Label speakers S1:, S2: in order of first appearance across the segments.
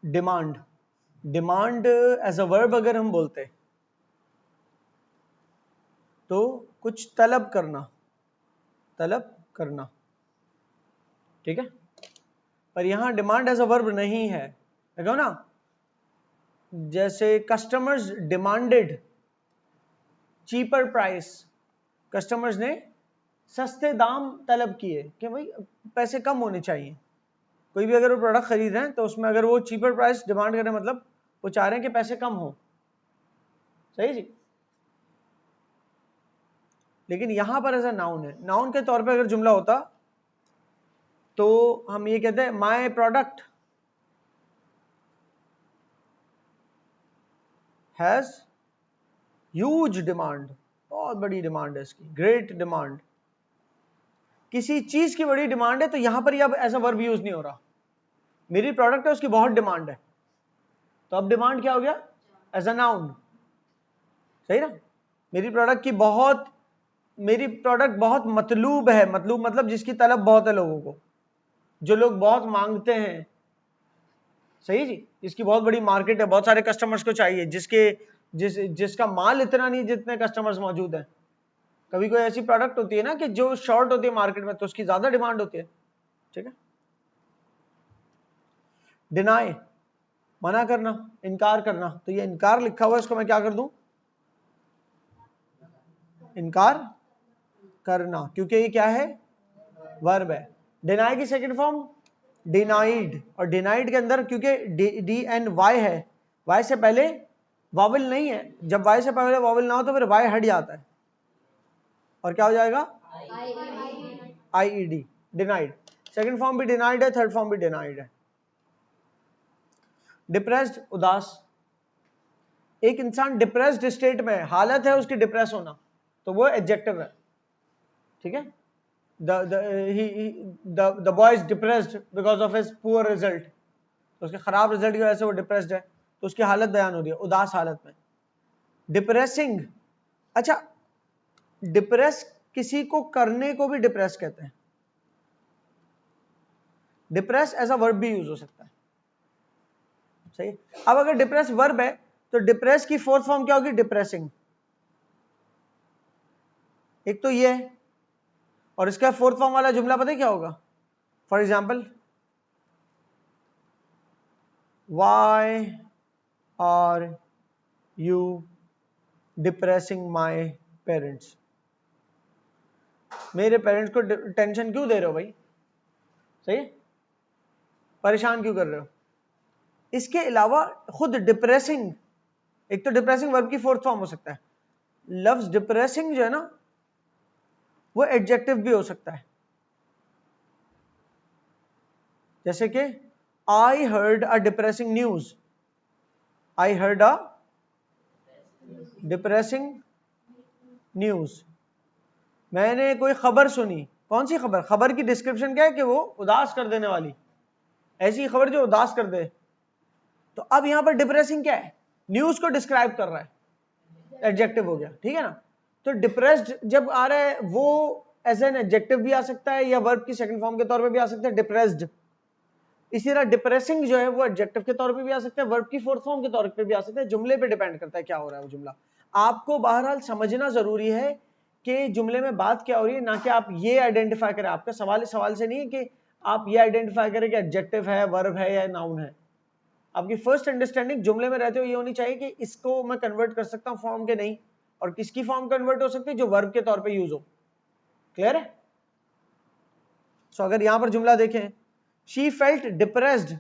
S1: Demand, demand as a verb अगर हम बोलते तो कुछ तलब करना, तलब करना, ठीक है। पर यहां डिमांड एज अ वर्ब नहीं है, देखो ना, जैसे customers demanded cheaper price, customers ने सस्ते दाम तलब किए कि भाई पैसे कम होने चाहिए। कोई भी अगर वो प्रोडक्ट खरीद रहे हैं तो उसमें अगर वो चीपर प्राइस डिमांड करें, मतलब वो चाह रहे हैं कि पैसे कम हो, सही जी। लेकिन यहां पर एज अ नाउन है, नाउन के तौर पे अगर जुमला होता तो हम ये कहते हैं my product has huge demand, बहुत बड़ी डिमांड है इसकी, ग्रेट डिमांड। किसी चीज की बड़ी डिमांड है तो यहां पर ये अब ऐसा वर्ब यूज नहीं हो रहा, मेरी प्रोडक्ट है उसकी बहुत डिमांड है, तो अब डिमांड क्या हो गया, एज अ नाउन, सही ना। मेरी प्रोडक्ट की बहुत, मेरी प्रोडक्ट बहुत मतलूब है, मतलूब मतलब जिसकी तलब बहुत है लोगों को, जो लोग बहुत मांगते हैं, सही जी, जिसकी बहुत बड़ी मार्केट है, बहुत सारे कस्टमर्स को चाहिए, जिसका माल इतना नहीं जितने कस्टमर्स मौजूद हैं। कभी कोई ऐसी प्रोडक्ट होती है ना कि जो शॉर्ट होती है मार्केट में, तो उसकी ज्यादा डिमांड होती है, ठीक है। डिनाई, मना करना, इनकार करना, तो ये इनकार लिखा हुआ है, इसको मैं क्या कर दूं, इनकार करना, क्योंकि ये क्या है, वर्ब है। डिनाई की सेकंड फॉर्म डिनाइड, और डिनाइड के अंदर क्योंकि डी एन वाई है, वाई से पहले वावल नहीं है, जब वाई से पहले वावल ना हो तो फिर वाई हट जाता है और क्या हो जाएगा, I E D, denied. Second form भी डिनाइड है, थर्ड फॉर्म भी डिनाइड है। डिप्रेस्ड, उदास, एक इंसान डिप्रेस्ड स्टेट में, हालत है उसकी डिप्रेस होना, तो वो एडजेक्टिव है, ठीक है। The boy is depressed because of his poor result, तो उसके खराब रिजल्ट की वजह से वो डिप्रेस्ड है, तो उसकी हालत बयान हो रही है, उदास हालत में। डिप्रेसिंग, अच्छा, डिप्रेस किसी को करने को भी डिप्रेस कहते हैं, डिप्रेस एज अ वर्ब भी यूज हो सकता है, सही। अब अगर डिप्रेस वर्ब है तो डिप्रेस की फोर्थ फॉर्म क्या होगी, डिप्रेसिंग, एक तो ये है, और इसका फोर्थ फॉर्म वाला जुमला पता है क्या होगा, for example, why are you depressing my parents, मेरे पेरेंट्स को टेंशन क्यों दे रहे हो भाई, सही है, परेशान क्यों कर रहे हो। इसके अलावा खुद डिप्रेसिंग, एक तो डिप्रेसिंग वर्ब की फोर्थ फॉर्म हो सकता है, लफ्ज डिप्रेसिंग जो है ना वो एडजेक्टिव भी हो सकता है, जैसे कि I heard a depressing news, I heard a depressing news, मैंने कोई खबर सुनी, कौन सी खबर, खबर की डिस्क्रिप्शन क्या है कि वो उदास कर देने वाली, ऐसी खबर जो उदास कर दे, तो अब यहां पर डिप्रेसिंग क्या है, न्यूज को डिस्क्राइब कर रहा है, एडजेक्टिव हो गया, ठीक है ना। तो डिप्रेस्ड जब आ रहा है वो एज एन एडजेक्टिव भी आ सकता है या वर्ब की सेकंड फॉर्म के तौर पे भी आ सकता है, डिप्रेस्ड। इसी तरह डिप्रेसिंग जो है वो एडजेक्टिव के तौर पे भी आ सकता है, वर्ब की फोर्थ फॉर्म के तौर पे भी आ सकता है, जुमले पे डिपेंड करता है क्या हो रहा है वो जुमला। आपको बहरहाल समझना जरूरी है कि जुमले में बात क्या हो रही है, ना कि आप ये आइडेंटिफाई करें, आपका सवाल इस सवाल से नहीं है कि आप ये आइडेंटिफाई करें कि एडजेक्टिव है, वर्ब है या नाउन है। आपकी फर्स्ट अंडरस्टैंडिंग जुमले में रहते हुए ये होनी चाहिए कि इसको मैं कन्वर्ट कर सकता हूं फॉर्म के नहीं, और किसकी फॉर्म कन्वर्ट हो सकती है, जो वर्ब के तौर पे यूज हो। क्लियर है। सो अगर यहां पर जुमला देखें, she felt depressed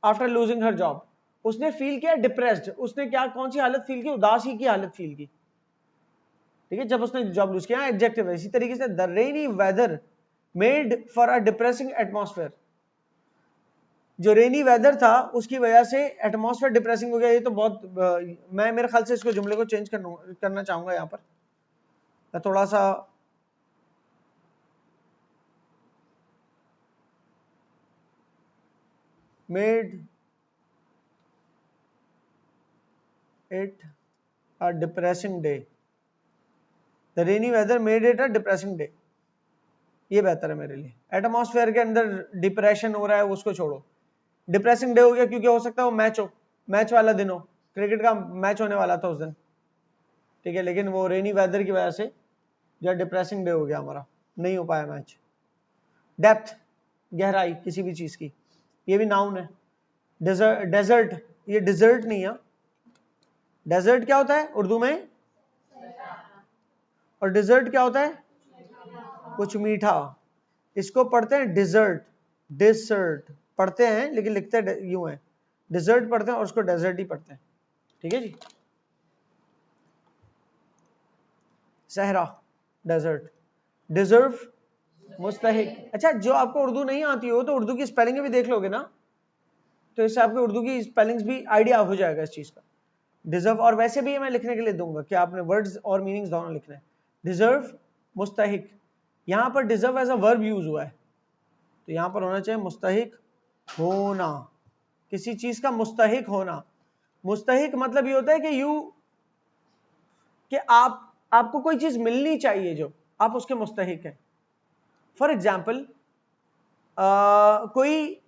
S1: after losing her job, उसने फील किया डिप्रेस्ड, उसने क्या, कौन सी हालत फील की, उदासी की हालत फील की, ठीक है, जब उसने जॉब लूज किया, एडजेक्टिव है। इसी तरीके से the rainy weather made for a depressing atmosphere, जो रेनी वेदर था उसकी वजह से एटमॉस्फेयर डिप्रेसिंग हो गया। ये तो बहुत मैं मेरे ख्याल से इसको जुमले को चेंज करना चाहूंगा यहां पर, मैं थोड़ा सा made it a depressing day, the rainy weather made it a depressing day, ये बेहतर है मेरे लिए। एटमॉस्फेयर के अंदर डिप्रेशन हो रहा है उसको छोड़ो, डिप्रेसिंग डे हो गया क्योंकि हो सकता है वो मैच वाला दिन हो, क्रिकेट का मैच होने वाला था उस दिन, ठीक है, लेकिन वो रेनी वेदर की वजह से जो डिप्रेसिंग डे हो गया हमारा, नहीं हो पाया मैच। डेप्थ, गहराई किसी भी चीज की, ये भी नाउन है। डेजर्ट, ये डिजर्ट नहीं है। डेजर्ट क्या होता है उर्दू में, और डिजर्ट क्या होता है, कुछ मीठा। इसको पढ़ते हैं डिजर्ट, डिसर्ट पढ़ते हैं लेकिन लिखते यूं है, डिजर्ट पढ़ते हैं और उसको डेजर्ट ही पढ़ते हैं, ठीक है जी। सहरा, डेजर्ट, डिजर्व, मुस्तहिक। अच्छा, जो आपको उर्दू नहीं आती हो तो उर्दू की स्पेलिंग भी देख लोगे ना, तो इससे आपको उर्दू की स्पेलिंग्स भी आइडिया हो जाएगा इस चीज का। डिजर्व, और वैसे भी ये मैं लिखने के लिए दूंगा कि आपने वर्ड्स और मीनिंग्स दोनों लिखने हैं। डिजर्व, मुस्तहिक, यहां पर deserve as a verb use हुआ है, तो यहां पर होना चाहिए मुस्तहिक होना, किसी चीज का मुस्तहिक होना। मुस्तहिक मतलब ये होता है कि कि आपको कोई चीज मिलनी चाहिए जो आप उसके मुस्तहिक हैं। फॉर एग्जाम्पल, कोई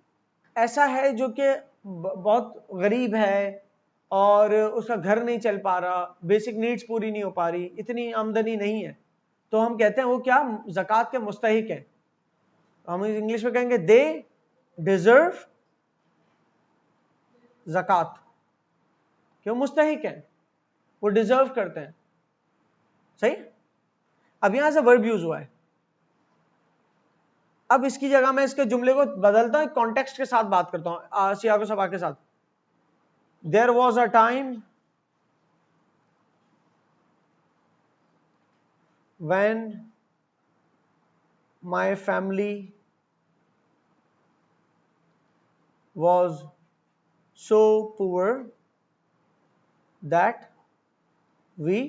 S1: ऐसा है जो कि बहुत गरीब है और उसका घर नहीं चल पा रहा, बेसिक नीड्स पूरी नहीं हो पा रही, इतनी आमदनी नहीं है, तो हम कहते हैं वो क्या, ज़कात के मुस्तहिक है। हम इंग्लिश में कहेंगे दे डिजर्व ज़कात, क्यों, मुस्तहिक है, वो डिजर्व करते हैं। सही। अब यहां से वर्ब यूज हुआ है, अब इसकी जगह मैं इसके जुमले को बदलता हूं, कॉन्टेक्स्ट के साथ बात करता हूं, सियाको सबा के साथ। There was a time when my family was so poor that we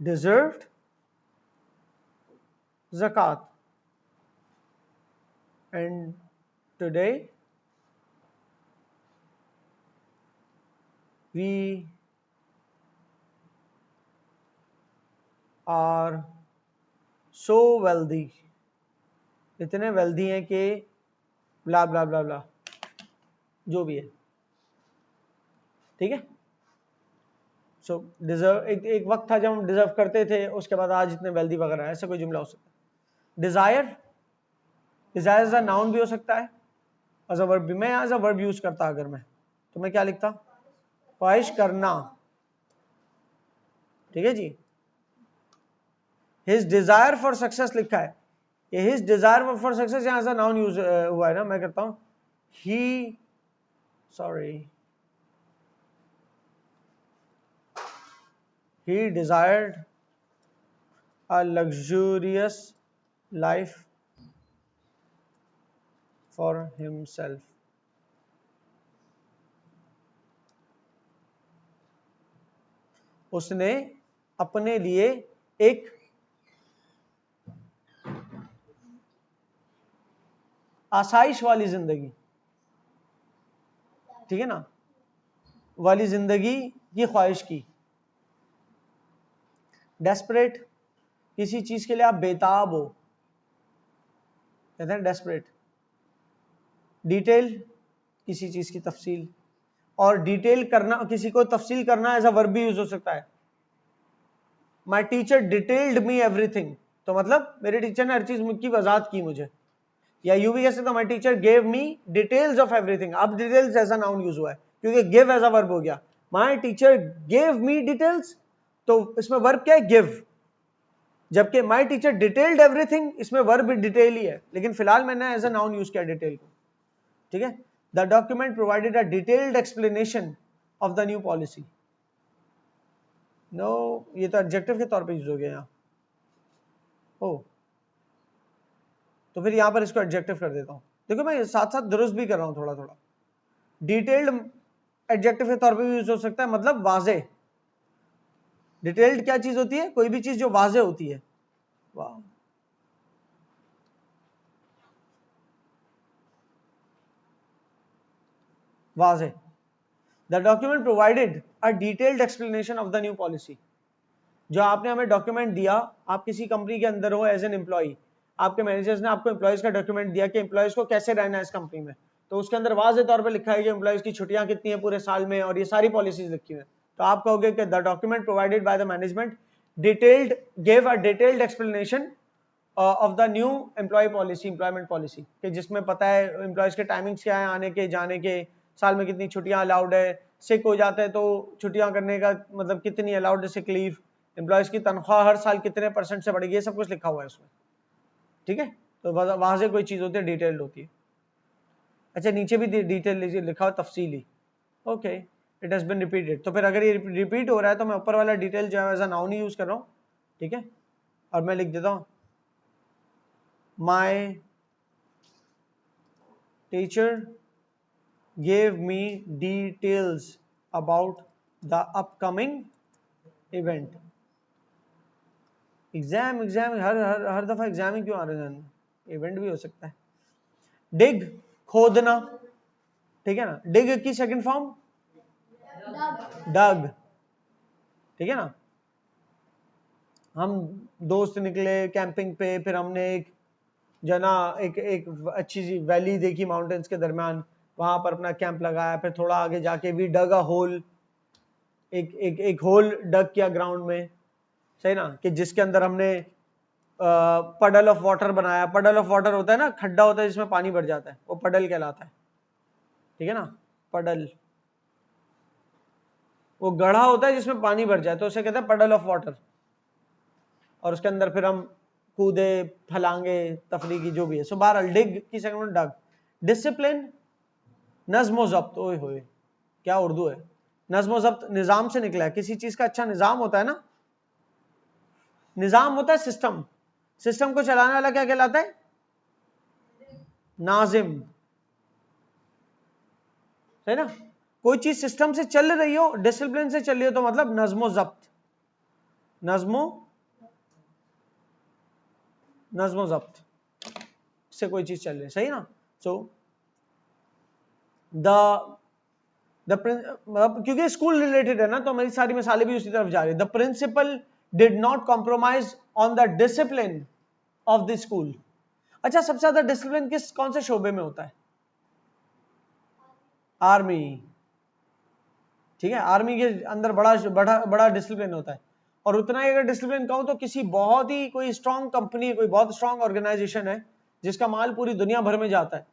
S1: deserved zakat, and today we are so wealthy, इतने वेल्दी हैं कि ब्ला ब्ला ब्ला ब्ला, जो भी है, ठीक है। सो डिजर्व, एक वक्त था जब हम डिजर्व करते थे, उसके बाद आज इतने वेल्दी वगैरह, ऐसा कोई जुमला हो सकता है। Desire, desire as a noun भी हो सकता है, एज अ वर्ब भी। मैं एज अ वर्ब यूज करता अगर मैं, तो मैं क्या लिखता, ख्वाहिश करना, ठीक है जी। हिज डिजायर फॉर सक्सेस लिखा है, ये हिज डिजायर फॉर सक्सेस यहां से नाउन यूज हुआ है ना, मैं करता हूं ही, sorry, he desired a luxurious life for himself, उसने अपने लिए एक आसाइश वाली जिंदगी, ठीक है ना, वाली जिंदगी की ख्वाहिश की। डेस्परेट, किसी चीज के लिए आप बेताब हो, कहते हैं डेस्परेट। डिटेल, किसी चीज की तफसील, और डिटेल करना, किसी को तफसील करना एज अ वर्ब भी यूज हो सकता है। माई टीचर डिटेल्ड मी एवरीथिंग, तो मतलब मेरे टीचर ने हर चीज की वजाहत की मुझे। या यू भी कह सकते हो my teacher gave me details of everything, अब details as a noun use हुआ है क्योंकि गिव एज अ वर्ब हो गया। My teacher gave me details, तो इसमें वर्ब क्या है, गिव, जबकि माई टीचर डिटेल्ड एवरीथिंग, इसमें वर्ब डिटेल ही है, लेकिन फिलहाल मैंने एज अ नाउन यूज किया डिटेल को, ठीक है। The document provided a detailed explanation of the new policy, no, ये तो एडजेक्टिव के तौर पे यूज हो गया यहाँ, ओ, तो फिर यहां पर इसको एडजेक्टिव कर देता हूं। देखो मैं साथ साथ दुरुस्त भी कर रहा हूं थोड़ा थोड़ा। डिटेल्ड एडजेक्टिव के तौर पे भी यूज हो सकता है, मतलब वाजे। डिटेल्ड क्या चीज होती है, कोई भी चीज जो वाजे होती है, वाह, वाजे। The document provided a detailed explanation of the new policy, जो आपने हमें डॉक्यूमेंट दिया, आप किसी कंपनी के अंदर हो एज एन एम्प्लॉय, आपके मैनेजर्स ने आपको एम्प्लॉयज का डॉक्यूमेंट दिया कि एम्प्लॉयज को कैसे रहना है इस कंपनी में, तो उसके अंदर वाज़े तौर पे लिखा है कि एम्प्लॉइज की छुट्टियां कितनी है पूरे साल में, और ये सारी पॉलिसीज लिखी हुई है। तो आप कहोगे कि the document provided by the management detailed gave a detailed explanation of the new employ policy, employment policy, कि जिसमें पता है एम्प्लॉयज के टाइमिंग्स क्या है, आने के जाने के, साल में कितनी छुट्टियां अलाउड है, सिक हो जाते हैं तो छुट्टियां करने का मतलब कितनी अलाउड है सिक लीव, एम्प्लॉयज की तनख्वाह हर साल कितने % से बढ़ेगी, ये सब कुछ लिखा हुआ है उसमें। ठीक है, तो वहां से कोई चीज होती है डिटेल्ड होती है। अच्छा, नीचे भी डिटेल लिखा हुआ तफसीली, okay, it has been repeated. तो फिर अगर ये रिपीट हो रहा है तो मैं ऊपर वाला डिटेल जो है एज अ नाउन ही यूज कर रहा हूँ। ठीक है, और मैं लिख देता हूँ my teacher gave me details about the upcoming event। Exam exam हर दफा एग्जाम ही क्यों आ रहे हैं, इवेंट भी हो सकता है। डिग, खोदना, ठीक है ना, डिग की सेकंड फॉर्म डग, ठीक है ना। हम दोस्त निकले कैंपिंग पे, फिर हमने एक जना एक अच्छी सी वैली देखी माउंटेन्स के दरमियान, वहां पर अपना कैंप लगाया, फिर थोड़ा आगे जाके वी डग अ होल, एक होल डग किया ग्राउंड में, सही ना, कि जिसके अंदर हमने पडल ऑफ वाटर बनाया। पडल ऑफ वाटर होता है ना, खड्डा होता है जिसमें पानी भर जाता है, वो पडल कहलाता है। ठीक है ना, पडल, वो गढ़ा होता है जिसमें पानी भर जाए तो उसे कहते हैं पडल ऑफ वाटर। और उसके अंदर फिर हम कूदे, फलांगे, तफरीकी जो भी है। सो बहरहाल डिग की सेकंड में डग। डिसिप्लिन, नज्म ज़ब्त, ओए होए क्या उर्दू है, नज्म ज़ब्त निजाम से निकला है। किसी चीज का अच्छा निजाम होता है ना, निजाम होता है सिस्टम, सिस्टम को चलाने वाला क्या कहलाता है, नाजिम, है ना। कोई चीज सिस्टम से चल रही हो, डिसिप्लिन से चल रही हो, तो मतलब नज्मो ज़ब्त, नज्मो ज़ब्त से कोई चीज चल रही है, सही ना। सो क्योंकि स्कूल रिलेटेड है ना, तो मेरी सारी मिसालें भी उसी तरफ जा रही है। The principal did not compromise on the discipline of the school. अच्छा, सबसे ज्यादा डिसिप्लिन कौन से शोबे में होता है, आर्मी। ठीक है, आर्मी के अंदर बड़ा डिसिप्लिन होता है। और उतना ही अगर डिसिप्लिन कहूं तो किसी बहुत ही कोई स्ट्रांग कंपनी, कोई बहुत स्ट्रांग ऑर्गेनाइजेशन है जिसका माल पूरी दुनिया भर में जाता है,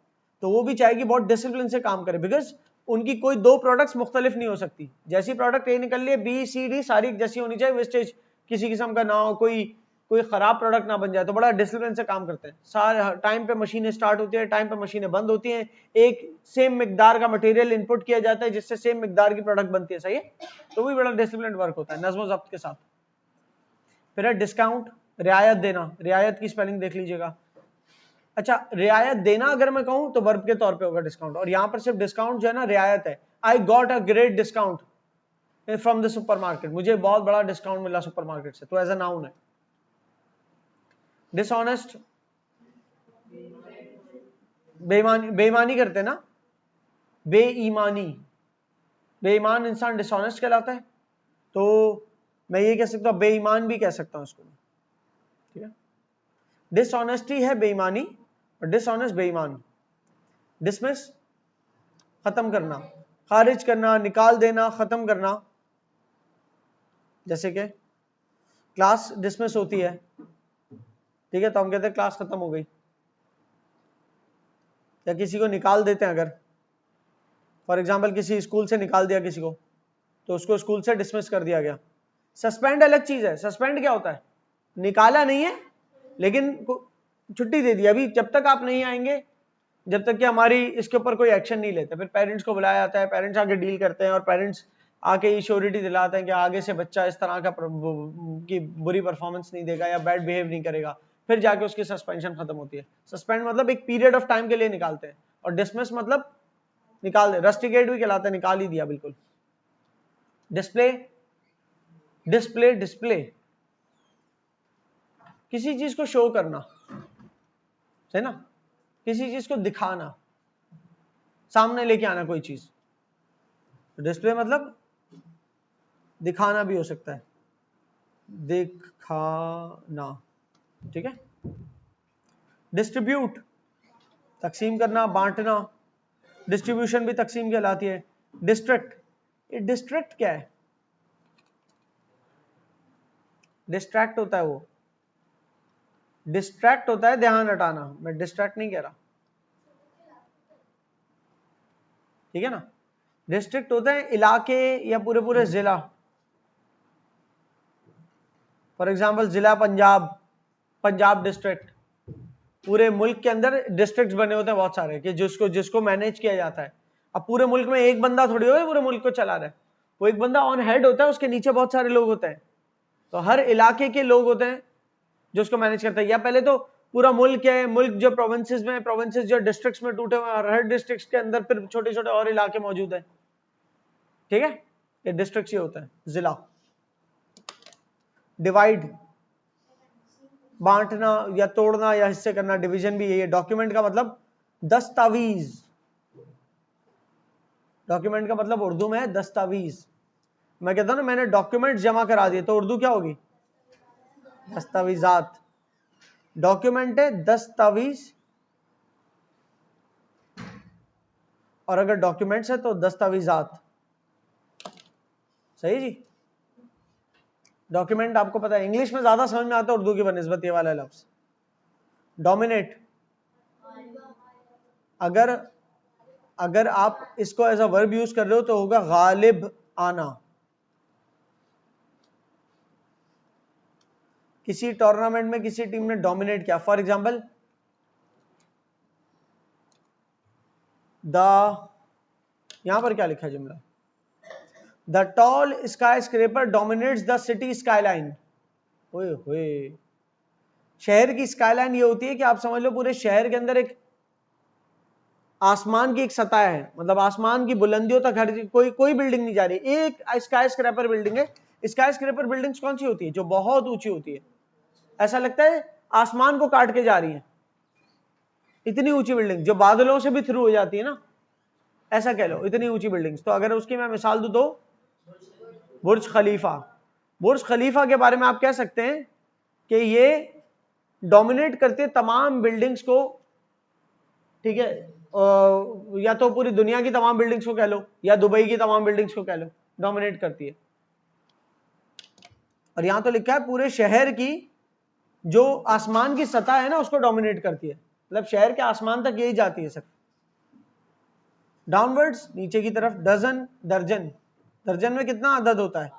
S1: तो वो भी चाहेगी बहुत डिसिप्लिन से काम करे, बिकॉज उनकी कोई दो प्रोडक्ट्स मुख्तलिफ नहीं हो सकती। जैसी प्रोडक्ट ए निकल लिए, बी सी डी सारी जैसी होनी चाहिए, वेस्टेज किसी किस्म का ना हो, कोई खराब प्रोडक्ट ना बन जाए। तो बड़ा डिसिप्लिन से काम करते हैं सारे, टाइम पे मशीनें स्टार्ट होती है, टाइम पे मशीनें बंद होती हैं, एक सेम मिकदार का मटेरियल इनपुट किया जाता है जिससे सेम मिकदार की प्रोडक्ट बनती है, सही है। तो भी बड़ा डिसिप्लिन वर्क होता है नज़्म ज़ब्त के साथ। फिर है डिस्काउंट, रियायत देना, रियायत की स्पेलिंग देख लीजिएगा। अच्छा, रियायत देना अगर मैं कहूं तो वर्ब के तौर पे होगा डिस्काउंट, और यहां पर सिर्फ डिस्काउंट जो है ना रियायत है। I got a great discount from the supermarket, मुझे बहुत बड़ा डिस्काउंट मिला सुपरमार्केट से, तो एज अ नाउन है। डिसऑनेस्ट, बेईमानी करते ना, बेईमानी, बेईमान इंसान डिसऑनेस्ट कहलाता है। तो मैं ये कह सकता हूं, बेईमान भी कह सकता हूं इसको, ठीक है। डिसऑनेस्टी है बेईमानी, और डिसऑनेस्ट बेईमान। डिसमिस, खत्म करना, खारिज करना, निकाल देना, खत्म करना। जैसे कि क्लास डिसमिस होती है, ठीक है, तो हम कहते हैं क्लास खत्म हो गई। या किसी को निकाल देते हैं, अगर फॉर एग्जाम्पल किसी स्कूल से निकाल दिया किसी को, तो उसको स्कूल से डिसमिस कर दिया गया। सस्पेंड अलग चीज है। सस्पेंड क्या होता है, निकाला नहीं है लेकिन छुट्टी दे दी, अभी जब तक आप नहीं आएंगे, जब तक कि हमारी इसके ऊपर कोई एक्शन नहीं लेते। फिर पेरेंट्स को बुलाया जाता है, पेरेंट्स आके डील करते हैं, और पेरेंट्स आके श्योरिटी दिलाते हैं कि आगे से बच्चा इस तरह का की बुरी परफॉर्मेंस नहीं देगा या बैड बिहेव नहीं करेगा, फिर जाके उसकी सस्पेंशन खत्म होती है। सस्पेंड मतलब एक पीरियड ऑफ टाइम के लिए निकालते हैं, और डिसमिस मतलब निकाल दे, रस्टिकेट भी कहलाता है, निकाल ही दिया बिल्कुल। डिस्प्ले, डिस्प्ले किसी चीज को शो करना, है ना, किसी चीज को दिखाना, सामने लेके आना कोई चीज। डिस्प्ले मतलब दिखाना भी हो सकता है, दिखाना, ठीक है। डिस्ट्रीब्यूट, तकसीम करना, बांटना, डिस्ट्रीब्यूशन भी तकसीम कहलाती है। डिस्ट्रिक्ट, ये डिस्ट्रिक्ट क्या है? डिस्ट्रैक्ट होता है, वो डिस्ट्रैक्ट होता है ध्यान हटाना, मैं डिस्ट्रैक्ट नहीं कह रहा, ठीक है ना। डिस्ट्रिक्ट होते हैं इलाके या पूरे पूरे जिला। फॉर एग्जाम्पल जिला पंजाब, पंजाब डिस्ट्रिक्ट। पूरे मुल्क के अंदर डिस्ट्रिक्ट्स बने होते हैं बहुत सारे, कि जिसको जिसको मैनेज किया जाता है। अब पूरे मुल्क में एक बंदा थोड़ी हो पूरे मुल्क को चला रहा है, वो एक बंदा ऑन हेड होता है, उसके नीचे बहुत सारे लोग होते हैं। तो हर इलाके के लोग होते हैं जो उसको मैनेज करते हैं। या पहले तो पूरा मुल्क है, मुल्क जो प्रोविंसेस में, प्रोविंसेस जो डिस्ट्रिक्ट्स में टूटे हुए हैं, और हर डिस्ट्रिक्ट के अंदर फिर छोटे छोटे और इलाके मौजूद हैं, ठीक है। ये डिस्ट्रिक्ट ही होता है। जिला, डिवाइड, बांटना या तोड़ना या हिस्से करना, डिवीजन भी यही है। डॉक्यूमेंट का मतलब दस्तावेज, डॉक्यूमेंट का मतलब उर्दू में है दस्तावेज। मैं कहता हूं ना मैंने डॉक्यूमेंट जमा करा दिए, तो उर्दू क्या होगी? दस्तावेजात। डॉक्यूमेंट है दस्तावेज, और अगर डॉक्यूमेंट्स है तो दस्तावेजात। सही जी। डॉक्यूमेंट आपको पता है इंग्लिश में ज्यादा समझ में आता है उर्दू की बनिस्बत ये वाला लफ्ज। डोमिनेट, अगर आप इसको एज अ वर्ब यूज कर रहे हो तो होगा गालिब आना। किसी टूर्नामेंट में किसी टीम ने डोमिनेट किया, फॉर एग्जांपल यहां पर क्या लिखा जुमला? The tall sky scraper dominates the city skyline. ओए होए, शहर की स्काईलाइन ये होती है कि आप समझ लो पूरे शहर के अंदर एक आसमान की एक सतह है, मतलब आसमान की बुलंदियों तक हर कोई बिल्डिंग नहीं जा रही, एक स्काई स्क्रैपर बिल्डिंग है। स्काई स्क्रैपर बिल्डिंग्स कौन सी होती है? जो बहुत ऊंची होती है, ऐसा लगता है आसमान को काट के जा रही है, इतनी ऊंची बिल्डिंग जो बादलों से भी थ्रू हो जाती है ना, ऐसा कह लो, इतनी ऊंची बिल्डिंग्स। तो अगर उसकी मैं मिसाल दूं तो बुर्ज खलीफा। बुर्ज खलीफा के बारे में आप कह सकते हैं कि ये डोमिनेट करते तमाम बिल्डिंग्स को, ठीक है। या तो पूरी दुनिया की तमाम बिल्डिंग्स को कह लो, या दुबई की तमाम बिल्डिंग्स को कह लो, डोमिनेट करती है। और यहां तो लिखा है पूरे शहर की जो आसमान की सतह है ना उसको डोमिनेट करती है, मतलब शहर के आसमान तक यही जाती है सिर्फ। डाउनवर्ड्स, नीचे की तरफ। डजन, दर्जन, दर्जन में कितना अदद होता है?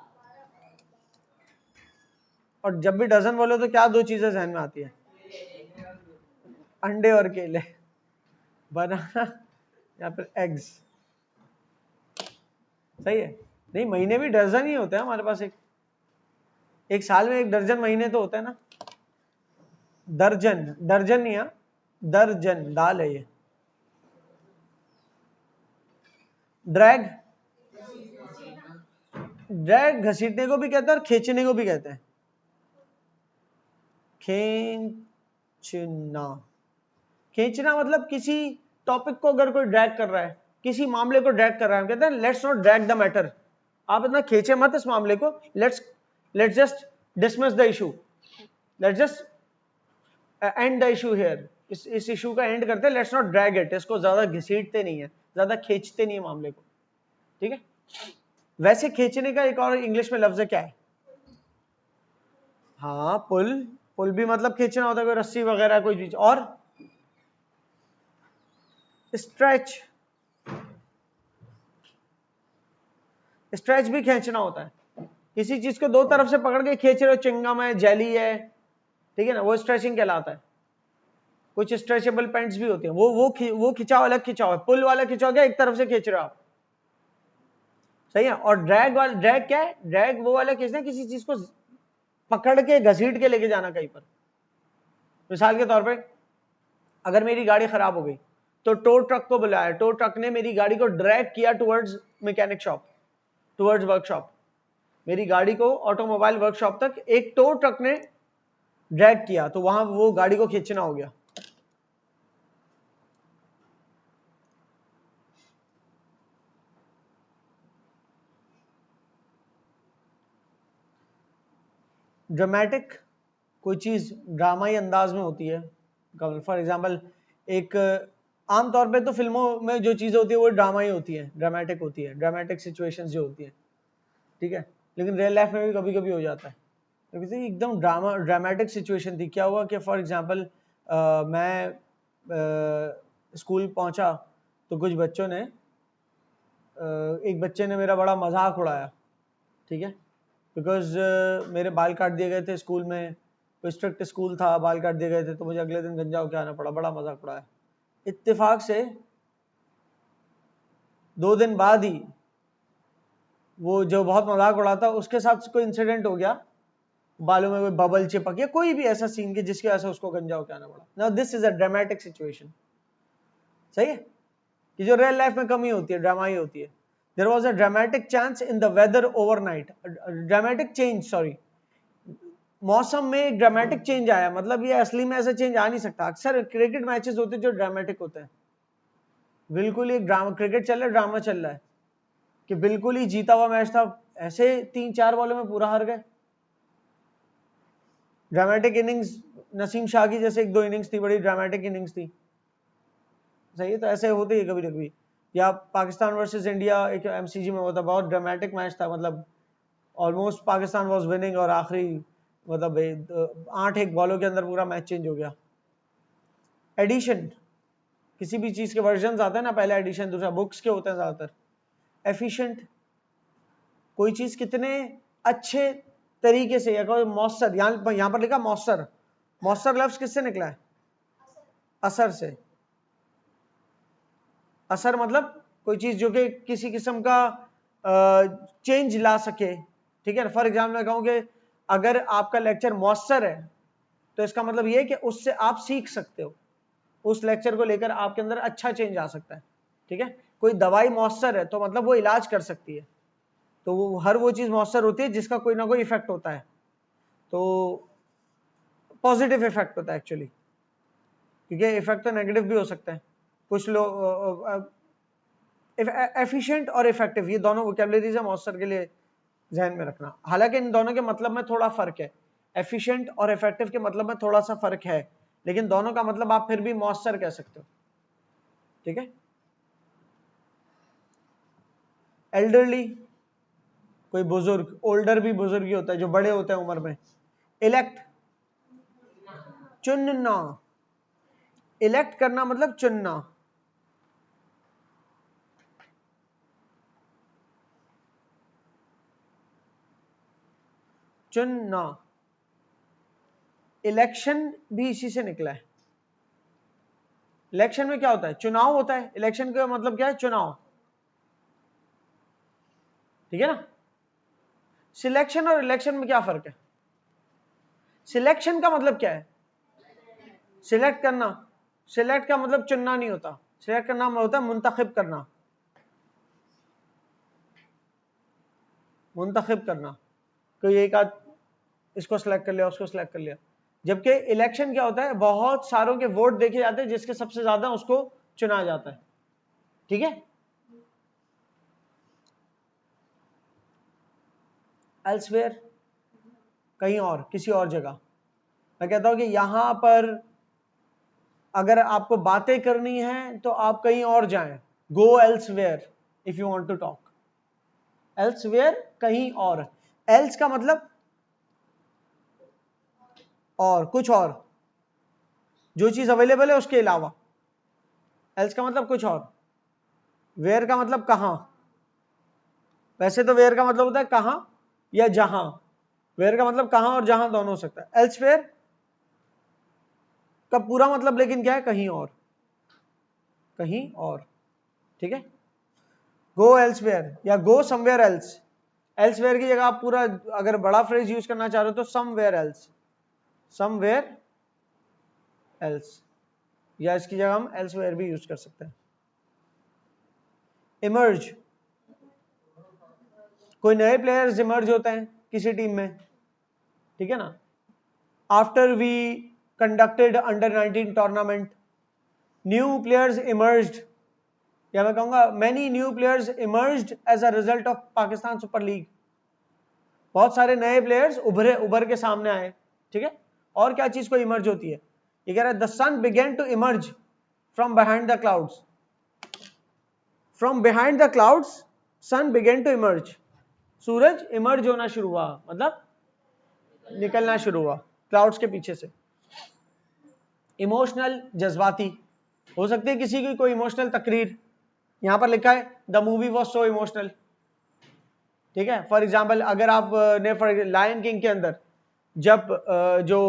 S1: और जब भी डजन बोलो तो क्या दो चीजें जहन में आती है? अंडे और केले, बनाना या फिर एग्स। सही है। नहीं, महीने भी दर्जन ही होते हैं हमारे पास। एक साल में 1 दर्जन महीने तो होता है ना। दर्जन, दर्जन नहीं है, दर्जन, दाल है ये। ड्रैग, ड्रैग घसीटने को भी कहते हैं और खींचने को भी कहते हैं। खींचना, खींचना मतलब किसी टॉपिक को अगर कोई ड्रैग कर रहा है, किसी मामले को ड्रैग कर रहा है, हम कहते हैं let's not drag the matter. आप इतना खींचे मत इस मामले को, let's just dismiss the issue, let's just and the issue here. इस इशू का एंड करते हैं, लेट्स नॉट ड्रैग इट। इसको ज्यादा घसीटते नहीं है, ज्यादा खींचते नहीं है मामले को, ठीक है। वैसे खींचने का एक और इंग्लिश में लफ्ज क्या है? हाँ, पुल। पुल भी मतलब खींचना होता है, कोई रस्सी वगैरह कोई चीज। और स्ट्रेच, स्ट्रेच भी खींचना होता है। किसी चीज को दो तरफ से पकड़ के खींच रहे हो, चिंगम है, जेली है, ठीक है ना, वो स्ट्रेचिंग कहलाता है। कुछ स्ट्रेचेबल पेंट्स भी होते हैं, वो खिंचाव अलग खिंचाव है। पुल वाला खिंचाव क्या, एक तरफ से खींच रहे हो आप, सही है। और ड्रैग क्या है? ड्रैग वो वाला खींचना, किसी चीज को पकड़ के घसीट के लेके जाना कहीं पर। मिसाल के तौर पे अगर मेरी गाड़ी खराब हो गई तो टो ट्रक को बुलाया, टो ट्रक ने मेरी गाड़ी को ड्रैग किया towards mechanic shop, towards workshop. मेरी गाड़ी को ऑटोमोबाइल वर्कशॉप तक एक टो ट्रक ने ड्रैग किया, तो वहां वो गाड़ी को खींचना हो गया। ड्रामेटिक, कोई चीज ड्रामाई अंदाज में होती है। फॉर एग्जाम्पल एक आमतौर पे तो फिल्मों में जो चीजें होती है वो ड्रामा ही होती है, ड्रामेटिक होती है, ड्रामेटिक सिचुएशंस जो होती है, ठीक है। लेकिन रियल लाइफ में भी कभी कभी हो जाता है, तो किसी एकदम ड्रामेटिक सिचुएशन थी। क्या हुआ कि फॉर एग्जांपल मैं स्कूल पहुंचा तो कुछ बच्चों ने एक बच्चे ने मेरा बड़ा मजाक उड़ाया, ठीक है, बिकॉज मेरे बाल काट दिए गए थे स्कूल में, कोई स्ट्रिक्ट स्कूल था, बाल काट दिए गए थे, तो मुझे अगले दिन गंजा होकर आना पड़ा, बड़ा मजाक उड़ाया। इत्तेफाक से 2 दिन बाद ही वो जो बहुत मजाक उड़ाता उसके साथ कोई इंसिडेंट हो गया, बालों में कोई बबल चिपक या कोई भी ऐसा सीन के जिसकी वजह से उसको गंजा होकर आना पड़ा। Now this is a dramatic situation, सही है, कि जो रियल लाइफ में कमी होती है, ड्रामा ही होती है। There was a dramatic change in the weather overnight, dramatic change, sorry, मौसम में एक ड्रामेटिक चेंज आया, मतलब ये असली में ऐसा चेंज आ नहीं सकता। अक्सर क्रिकेट मैचेस होते हैं जो ड्रामेटिक होते हैं, बिल्कुल ही ड्रामा, क्रिकेट चल रहा है, ड्रामा चल रहा है, कि बिल्कुल ही जीता हुआ मैच था, ऐसे 3-4 बॉलों में पूरा हार गए। ड्रामेटिक इनिंग्स, नसीम शाह की जैसे 1-2 इनिंग्स थी, बड़ी ड्रामेटिक इनिंग्स थी, सही है, तो ऐसे होते ही कभी कभी। या पाकिस्तान वर्सेस इंडिया एक एमसीजी में होता, बहुत ड्रामेटिक मैच था, मतलब ऑलमोस्ट पाकिस्तान वाज विनिंग और आखिरी मतलब 8-1 बॉलों के अंदर पूरा मैच चेंज हो गया। एडिशन, किसी भी चीज के वर्जन आते हैं ना, पहले एडिशन, दूसरा बुक्स के होते हैं ज्यादातर। एफिशिएंट, कोई चीज कितने अच्छे तरीके से, या कोई मौसर, यहां पर लिखा मौसर, मौसर लफ्ज किससे निकला है? असर से। असर मतलब कोई चीज जो कि किसी किस्म का चेंज ला सके, ठीक है ना। फॉर एग्जाम्पल मैं कहूं कि अगर आपका लेक्चर मौसर है तो इसका मतलब ये है कि उससे आप सीख सकते हो, उस लेक्चर को लेकर आपके अंदर अच्छा चेंज आ सकता है, ठीक है। कोई दवाई मौसर है तो मतलब वो इलाज कर सकती है, तो वो हर वो चीज मौसर होती है जिसका कोई ना कोई इफेक्ट होता है, तो पॉजिटिव इफेक्ट होता है एक्चुअली, क्योंकि इफेक्ट तो नेगेटिव भी हो सकता है। कुछ लोग एफिशिएंट और इफेक्टिव, ये दोनों वोकैबुलरीज है मौसर के लिए ध्यान में रखना। हालांकि इन दोनों के मतलब में थोड़ा फर्क है, एफिशिएंट और इफेक्टिव के मतलब में थोड़ा सा फर्क है, लेकिन दोनों का मतलब आप फिर भी मौसर कह सकते हो, ठीक है। एल्डरली, कोई बुजुर्ग, ओल्डर भी बुजुर्ग ही होता है, जो बड़े होते हैं उम्र में। इलेक्ट, चुनना, इलेक्ट करना मतलब चुनना। चुनना, इलेक्शन भी इसी से निकला है। इलेक्शन में क्या होता है? चुनाव होता है। इलेक्शन का मतलब क्या है? चुनाव, ठीक है ना। सिलेक्शन और इलेक्शन में क्या फर्क है? सिलेक्शन का मतलब क्या है? सिलेक्ट करना। सिलेक्ट का मतलब चुनना नहीं होता, सिलेक्ट करना होता है मुंतखब करना, मुंतखब करना, कोई एक आध इसको सिलेक्ट कर लिया, उसको सिलेक्ट कर लिया। जबकि इलेक्शन क्या होता है? बहुत सारों के वोट देखे जाते हैं, जिसके सबसे ज्यादा उसको चुना जाता है, ठीक है। एल्सवेयर, कहीं और, किसी और जगह। मैं कहता हूं कि यहां पर अगर आपको बातें करनी है तो आप कहीं और जाएं, go elsewhere if you want to talk. Elsewhere, कहीं और। एल्स का मतलब और, कुछ और, जो चीज अवेलेबल है उसके अलावा। एल्स का मतलब कुछ और। वेयर का मतलब कहां, वैसे तो वेयर का मतलब होता है कहां या जहां, वेयर का मतलब कहां और जहां दोनों हो सकता है। एल्सवेयर का पूरा मतलब लेकिन क्या है? कहीं और, कहीं और, ठीक है। गो एल्सवेयर या गो समवेयर एल्स। एल्सवेयर की जगह आप पूरा अगर बड़ा फ्रेज यूज करना चाह रहे हो तो समवेयर एल्स, समवेयर एल्स, या इसकी जगह हम एल्सवेयर भी यूज कर सकते हैं। इमर्ज, कोई नए प्लेयर्स इमर्ज होते हैं किसी टीम में, ठीक है ना। After we conducted under nineteen tournament, new players emerged, या मैं कहूंगा many new players emerged as a result of Pakistan super league. बहुत सारे नए प्लेयर्स उभर के सामने आए, ठीक है। और क्या चीज को इमर्ज होती है? ये कह रहा है the sun began to emerge from behind the clouds, from behind the clouds sun began to emerge, सूरज इमर्ज होना शुरू हुआ, मतलब निकलना शुरू हुआ क्लाउड्स के पीछे से। इमोशनल, जज्बाती, हो सकती है किसी की कोई इमोशनल तकरीर, यहां पर लिखा है the movie was so emotional, ठीक है। फॉर एग्जाम्पल अगर आप ने लायन किंग के अंदर जब जो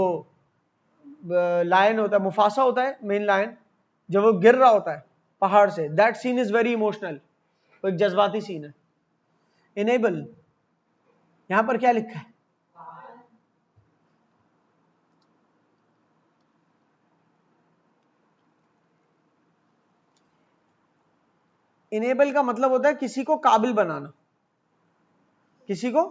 S1: लायन होता है, मुफासा होता है मेन लायन, जब वो गिर रहा होता है पहाड़ से, that scene is very emotional, वो एक जज्बाती सीन है। इनेबल, यहां पर क्या लिखा है? इनेबल का मतलब होता है किसी को काबिल बनाना, किसी को।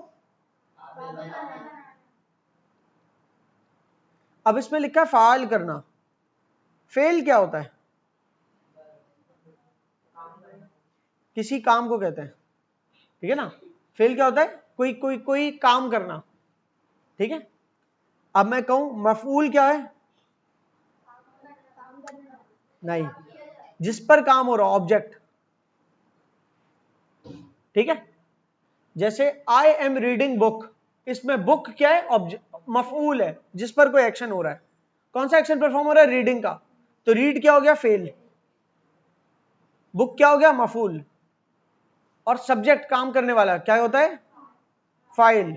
S1: अब इसमें लिखा है फाल करना, फेल क्या होता है? किसी काम को कहते हैं, ठीक है ना। फेल क्या होता है? कोई कोई कोई काम करना, ठीक है। अब मैं कहूं मफऊल क्या है? नहीं, जिस पर काम हो रहा, ऑब्जेक्ट, ठीक है। जैसे आई एम रीडिंग बुक, इसमें बुक क्या है? ऑब्जेक्ट, मफऊल है, जिस पर कोई एक्शन हो रहा है। कौन सा एक्शन परफॉर्म हो रहा है? रीडिंग का, तो रीड क्या हो गया? फेल। बुक क्या हो गया? मफूल। और सब्जेक्ट काम करने वाला क्या होता है? फाइल,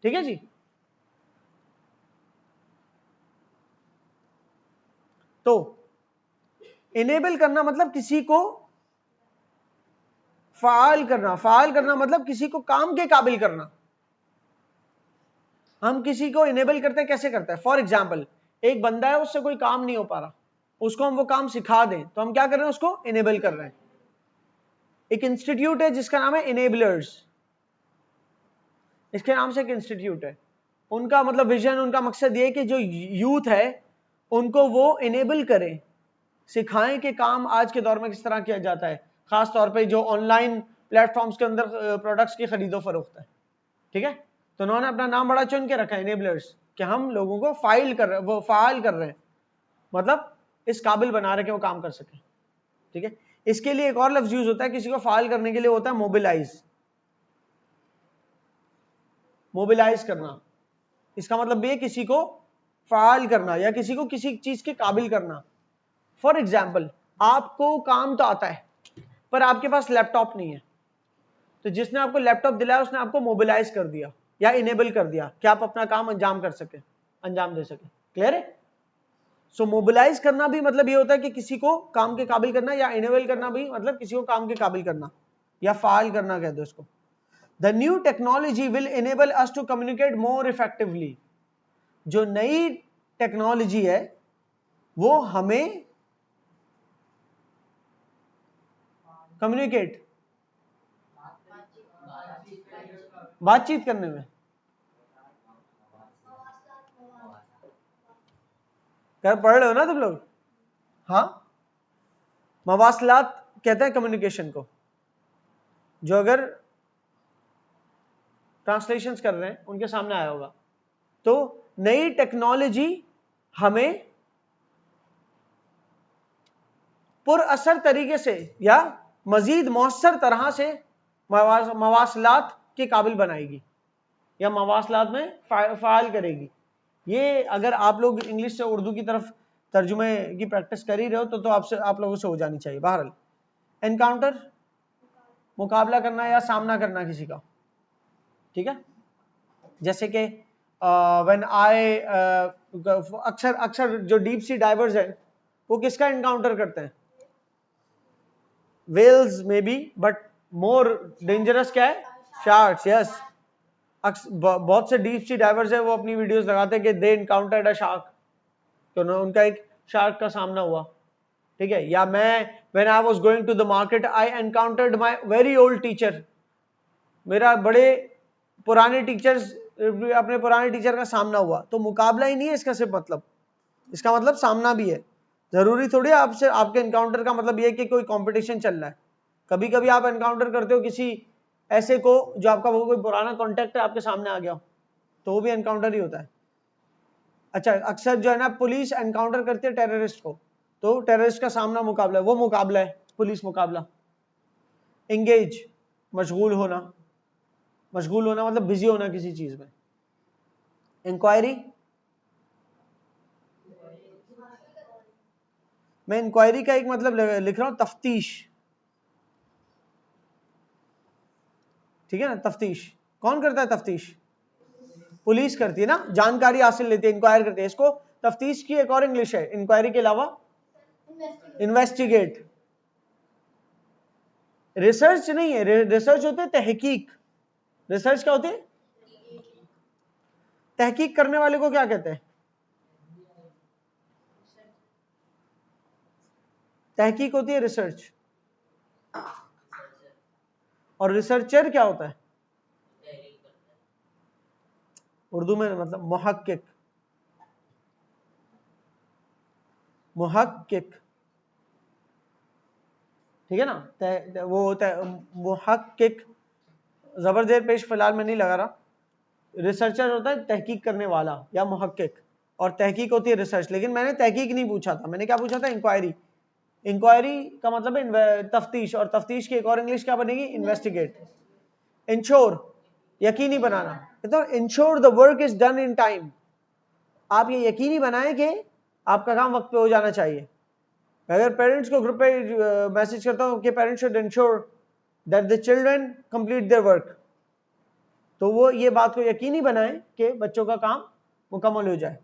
S1: ठीक है जी। तो इनेबल करना मतलब किसी को फाल करना, फाल करना मतलब किसी को काम के काबिल करना। हम किसी को इनेबल करते हैं, कैसे करते हैं? फॉर एग्जाम्पल एक बंदा है, उससे कोई काम नहीं हो पा रहा, उसको हम वो काम सिखा दें, तो हम क्या कर रहे हैं? उसको इनेबल कर रहे हैं। एक इंस्टीट्यूट है जिसका नाम है इनेबलर्स, इसके नाम से एक इंस्टीट्यूट है। उनका मतलब विजन, उनका मकसद ये है कि जो यूथ है उनको वो इनेबल करें, सिखाएं कि काम आज के दौर में किस तरह किया जाता है, खास तौर पे जो ऑनलाइन प्लेटफॉर्म्स के अंदर प्रोडक्ट्स की खरीदो फरोख्त है, ठीक है। तो उन्होंने अपना नाम बड़ा चुन के रखा है, इनेबलर्स, कि हम लोगों को फाइल कर रहे, वो फाइल कर रहे हैं, मतलब इस काबिल बना रहे कि वो काम कर सके, ठीक है। इसके लिए एक और लफ्ज यूज होता है किसी को फाइल करने के लिए, होता है मोबिलाइज। मोबिलाइज करना, इसका मतलब ये किसी को फाइल करना या किसी को किसी चीज के काबिल करना। फॉर एग्जाम्पल आपको काम तो आता है पर आपके पास लैपटॉप नहीं है, तो जिसने आपको लैपटॉप दिलाया उसने आपको मोबिलाइज कर दिया या इनेबल कर दिया कि आप अपना काम अंजाम कर सके, अंजाम दे सके। क्लियर है? सो मोबिलाइज करना भी मतलब ये होता है कि किसी को काम के काबिल करना, या इनेबल करना भी मतलब किसी को काम के काबिल करना, या फाइल करना कह दो इसको। The new technology will enable us to communicate more effectively, जो नई टेक्नोलॉजी है वो हमें कम्युनिकेट, बातचीत करने में, क्या पढ़ रहे हो ना तुम लोग? हाँ, मवासलात कहते हैं कम्युनिकेशन को, जो अगर ट्रांसलेशंस कर रहे हैं उनके सामने आया होगा। तो नई टेक्नोलॉजी हमें पुरअसर तरीके से या मजीद मौसर तरह से मवासलात के काबिल बनाएगी या मवासलात में फाइल करेगी। ये अगर आप लोग इंग्लिश से उर्दू की तरफ तर्जुमे की प्रैक्टिस कर ही रहे हो तो आपसे, आप लोगों से हो जानी चाहिए। बहरहाल एनकाउंटर, मुकाबला करना या सामना करना किसी का, ठीक है। जैसे कि व्हेन आई, अक्सर अक्सर जो डीप सी डाइवर्स हैं वो किसका एनकाउंटर करते हैं? वेल्स में बी, बट मोर डेंजरस क्या है? शार्क्स। यस, बहुत से डीप सी डाइवर्स है, वो अपनी वीडियोस लगाते हैं कि दे एनकाउंटर्ड अ शार्क, तो उनका एक शार्क का सामना हुआ, ठीक है। या मैं when I was going to the market I encountered my very old teacher, मेरा बड़े पुराने टीचर्स, अपने पुराने टीचर का सामना हुआ। तो मुकाबला ही नहीं है इसका सिर्फ मतलब, इसका मतलब सामना भी है। जरूरी थोड़ी आपसे, आपके एनकाउंटर का मतलब ये कि कोई कंपटीशन चल रहा है। कभी कभी आप एनकाउंटर करते हो किसी ऐसे को जो आपका वो कोई पुराना कॉन्टेक्ट है आपके सामने आ गया हो, तो वो भी एनकाउंटर ही होता है। अच्छा, अक्सर जो है ना पुलिस एनकाउंटर करती है टेररिस्ट को, तो टेररिस्ट का सामना मुकाबला है, वो मुकाबला है पुलिस मुकाबला। एंगेज, मशगूल होना, मशगूल होना मतलब बिजी होना किसी चीज में। इंक्वायरी, मैं इंक्वायरी का एक मतलब लिख रहा हूं, तफ्तीश, ठीक है ना। तफ्तीश कौन करता है? तफ्तीश पुलिस करती है ना, जानकारी हासिल लेती है, इंक्वायर करती है। इसको तफ्तीश की एक और इंग्लिश है इंक्वायरी के अलावा, इन्वेस्टिगेट। रिसर्च नहीं है, रिसर्च होते है तहकीक। रिसर्च क्या होती है? तहकीक करने वाले को क्या कहते हैं? तहकीक होती है रिसर्च। और रिसर्चर क्या होता है उर्दू में? मतलब मुहक्किक, मुहक्किक, ठीक है ना। वो होता है मुहक्किक, जबर जेर पेश फिलहाल में नहीं लगा रहा। रिसर्चर होता है तहकीक करने वाला या मुहक्किक, और तहकीक होती है रिसर्च। लेकिन मैंने तहकीक नहीं पूछा था, मैंने क्या पूछा था? इंक्वायरी। इंक्वायरी का मतलब है तफ्तीश, और तफ्तीश की एक और इंग्लिश क्या बनेगी? इन्वेस्टिगेट। इंश्योर, यकीनी बनाना, तो ensure the work is done in time. आप ये यकीनी बनाएं कि आपका काम वक्त पे हो जाना चाहिए। अगर पेरेंट्स को ग्रुप पे मैसेज करता हूं कि parents should ensure that the children complete their work, तो वो ये बात को यकीनी बनाएं कि बच्चों का काम मुकम्मल हो जाए।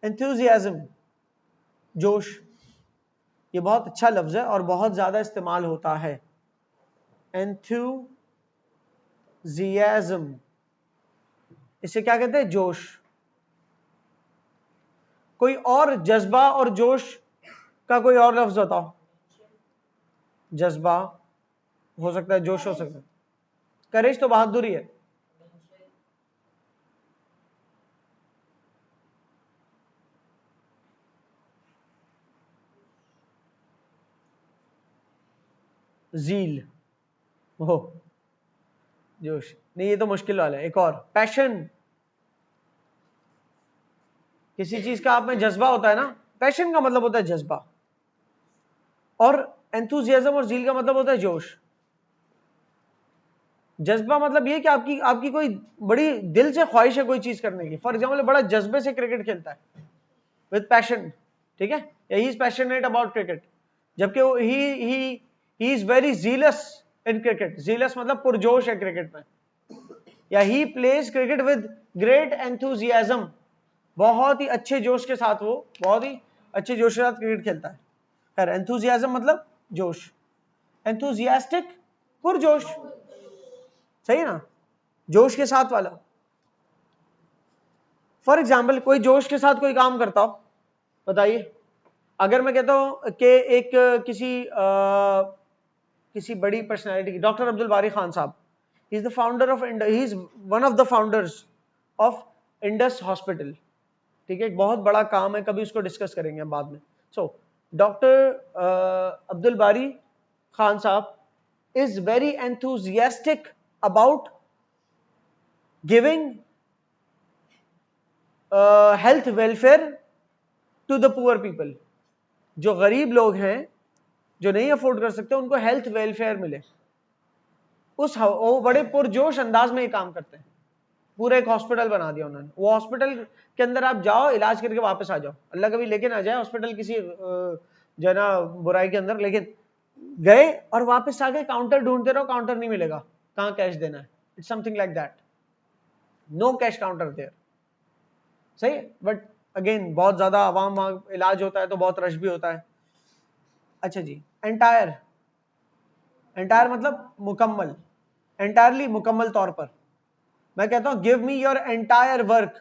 S1: एंथुजियाज्म, जोश, ये बहुत अच्छा लफ्ज है और बहुत ज्यादा इस्तेमाल होता है। एंथुजियाज्म, इसे क्या कहते हैं? जोश। कोई और जज्बा और जोश का कोई और लफ्ज बताओ। जज्बा हो सकता है, जोश हो सकता है। करेज तो बहादुरी है। जील, हो, जोश नहीं, ये तो मुश्किल वाला है। एक और, पैशन, किसी चीज का आप में जज्बा होता है ना, पैशन का मतलब होता है जज्बा। और एंथुजियाज्म और जील का मतलब होता है जोश। जज्बा मतलब ये कि आपकी आपकी कोई बड़ी दिल से ख्वाहिश है कोई चीज करने की। फॉर एग्जाम्पल, बड़ा जज्बे से क्रिकेट खेलता है विद पैशन, ठीक है, he is passionate about cricket, जबकि वो he is very jealous in cricket. Jealous मतलब पुरजोश है क्रिकेट में। या he plays cricket with great enthusiasm, बहुत ही अच्छे जोश के साथ, वो बहुत ही अच्छे जोश के साथ क्रिकेट खेलता है। खैर, एंथुजियाज्म मतलब जोश। एंथुजियास्टिक, पुरजोश, सही है ना, जोश के साथ वाला। फॉर एग्जाम्पल, कोई जोश के साथ कोई काम करता हो, बताइए। अगर मैं कहता हूं कि एक किसी बड़ी पर्सनालिटी की, डॉक्टर अब्दुल बारी खान साहब, he is the founder of, he is one of the founders of Indus hospital, ठीक है, एक बहुत बड़ा काम है, कभी उसको डिस्कस करेंगे हम बाद में। सो डॉक्टर अब्दुल बारी खान साहब is very enthusiastic about giving health welfare to the poor people। जो गरीब लोग हैं, जो नहीं अफोर्ड कर सकते, उनको हेल्थ वेलफेयर मिले, उस वो बड़े पुरजोश अंदाज में ये काम करते हैं। पूरा एक हॉस्पिटल बना दिया उन्होंने। वो हॉस्पिटल के अंदर आप जाओ, इलाज करके वापस आ जाओ, अल्लाह कभी लेके ना जाए हॉस्पिटल किसी जो है ना बुराई के अंदर, लेकिन गए और वापस आ गए, काउंटर ढूंढते रहो, काउंटर नहीं मिलेगा, कहां कैश देना है। It's something like that, no cash counter there, सही है। बट अगेन बहुत ज्यादा आवाम वहां इलाज होता है तो बहुत रश भी होता है। अच्छा जी, एंटायर, एंटायर मतलब मुकम्मल, एंटायरली, मुकम्मल तौर पर। मैं कहता हूं give me your entire work,